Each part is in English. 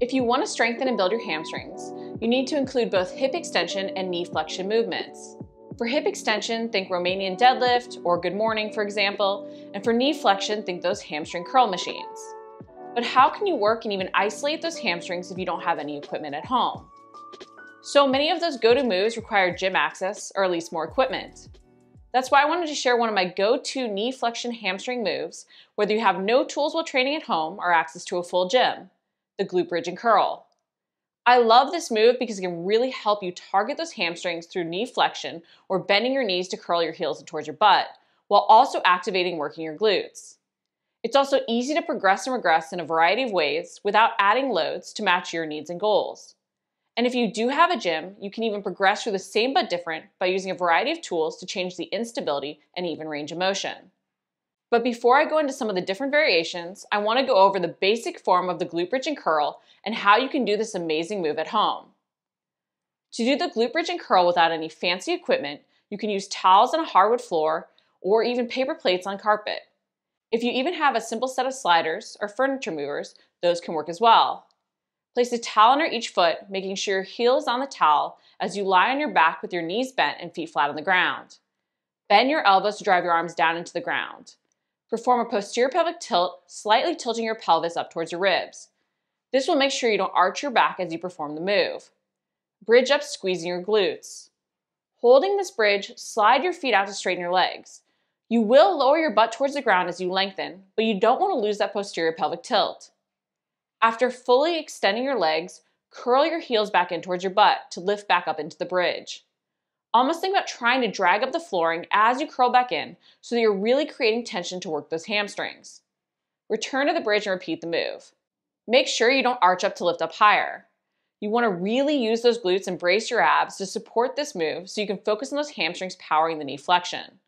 If you want to strengthen and build your hamstrings, you need to include both hip extension and knee flexion movements. For hip extension, think Romanian Deadlift or Good Morning, for example, and for knee flexion, think those hamstring curl machines. But how can you work and even isolate those hamstrings if you don't have any equipment at home? So many of those go-to moves require gym access or at least more equipment. That's why I wanted to share one of my go-to knee flexion hamstring moves, whether you have no tools while training at home or access to a full gym, the glute bridge and curl. I love this move because it can really help you target those hamstrings through knee flexion or bending your knees to curl your heels towards your butt, while also activating working your glutes. It's also easy to progress and regress in a variety of ways without adding loads to match your needs and goals. And if you do have a gym, you can even progress through the same but different by using a variety of tools to change the instability and even range of motion. But before I go into some of the different variations, I want to go over the basic form of the glute bridge and curl and how you can do this amazing move at home. To do the glute bridge and curl without any fancy equipment, you can use towels on a hardwood floor or even paper plates on carpet. If you even have a simple set of sliders or furniture movers, those can work as well. Place a towel under each foot, making sure your heel is on the towel as you lie on your back with your knees bent and feet flat on the ground. Bend your elbows to drive your arms down into the ground. Perform a posterior pelvic tilt, slightly tilting your pelvis up towards your ribs. This will make sure you don't arch your back as you perform the move. Bridge up, squeezing your glutes. Holding this bridge, slide your feet out to straighten your legs. You will lower your butt towards the ground as you lengthen, but you don't want to lose that posterior pelvic tilt. After fully extending your legs, curl your heels back in towards your butt to lift back up into the bridge. Almost think about trying to drag up the flooring as you curl back in so that you're really creating tension to work those hamstrings. Return to the bridge and repeat the move. Make sure you don't arch up to lift up higher. You want to really use those glutes and brace your abs to support this move so you can focus on those hamstrings powering the knee flexion.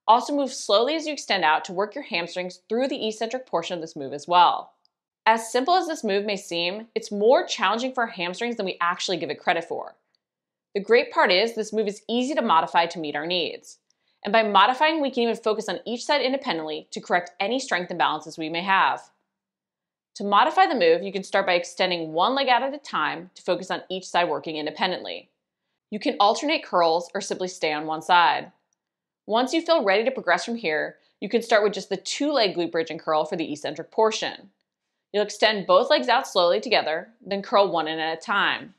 Also move slowly as you extend out to work your hamstrings through the eccentric portion of this move as well. As simple as this move may seem, it's more challenging for our hamstrings than we actually give it credit for. The great part is this move is easy to modify to meet our needs. And by modifying, we can even focus on each side independently to correct any strength imbalances we may have. To modify the move, you can start by extending one leg out at a time to focus on each side working independently. You can alternate curls or simply stay on one side. Once you feel ready to progress from here, you can start with just the two-leg glute bridge and curl for the eccentric portion. You'll extend both legs out slowly together, then curl one in at a time.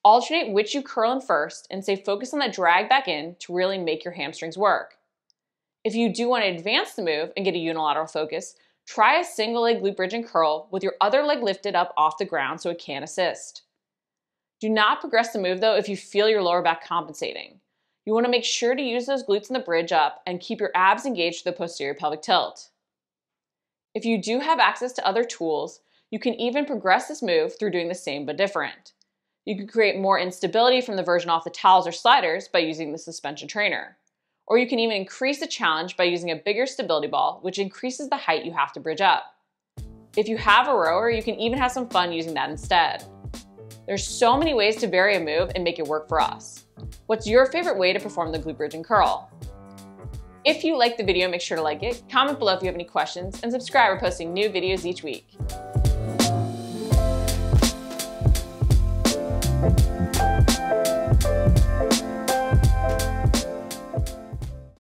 Alternate which you curl in first and stay focused on that drag back in to really make your hamstrings work. If you do want to advance the move and get a unilateral focus, try a single leg glute bridge and curl with your other leg lifted up off the ground so it can assist. Do not progress the move though if you feel your lower back compensating. You want to make sure to use those glutes in the bridge up and keep your abs engaged to the posterior pelvic tilt. If you do have access to other tools, you can even progress this move through doing the same but different. You can create more instability from the version off the towels or sliders by using the suspension trainer. Or you can even increase the challenge by using a bigger stability ball, which increases the height you have to bridge up. If you have a rower, you can even have some fun using that instead. There's so many ways to vary a move and make it work for us. What's your favorite way to perform the glute bridge and curl? If you liked the video, make sure to like it, comment below if you have any questions, and subscribe. We're posting new videos each week.